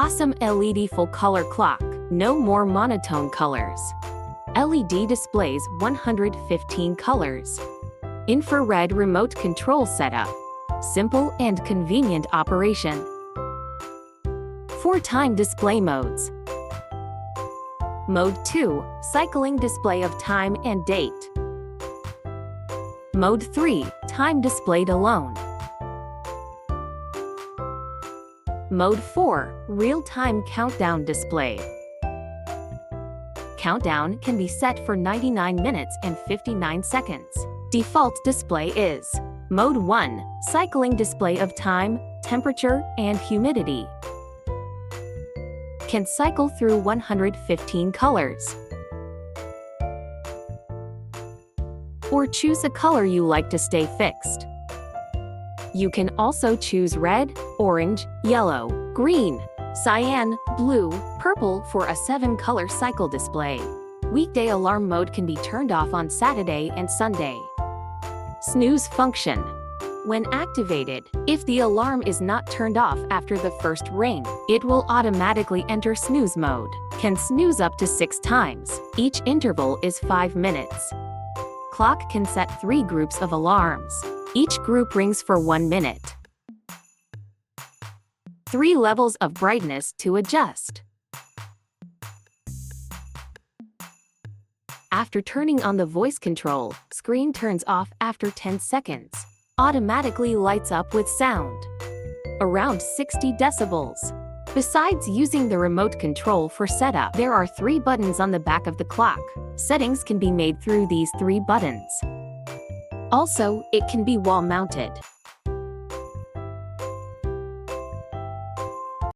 Awesome LED full color clock. No more monotone colors. LED displays 115 colors. Infrared remote control setup. Simple and convenient operation. 4 time display modes. Mode 2, cycling display of time and date. Mode 3, time displayed alone. Mode 4, real-time countdown display. Countdown can be set for 99 minutes and 59 seconds. Default display is Mode 1, cycling display of time, temperature, and humidity. Can cycle through 115 colors. Or choose a color you like to stay fixed. You can also choose red, orange, yellow, green, cyan, blue, purple for a 7-color cycle display. Weekday alarm mode can be turned off on Saturday and Sunday. Snooze function. When activated, if the alarm is not turned off after the first ring, it will automatically enter snooze mode. Can snooze up to 6 times. Each interval is 5 minutes. Clock can set 3 groups of alarms. Each group rings for 1 minute. 3 levels of brightness to adjust. After turning on the voice control, screen turns off after 10 seconds. Automatically lights up with sound. Around 60 decibels. Besides using the remote control for setup, there are 3 buttons on the back of the clock. Settings can be made through these 3 buttons. Also, it can be wall-mounted.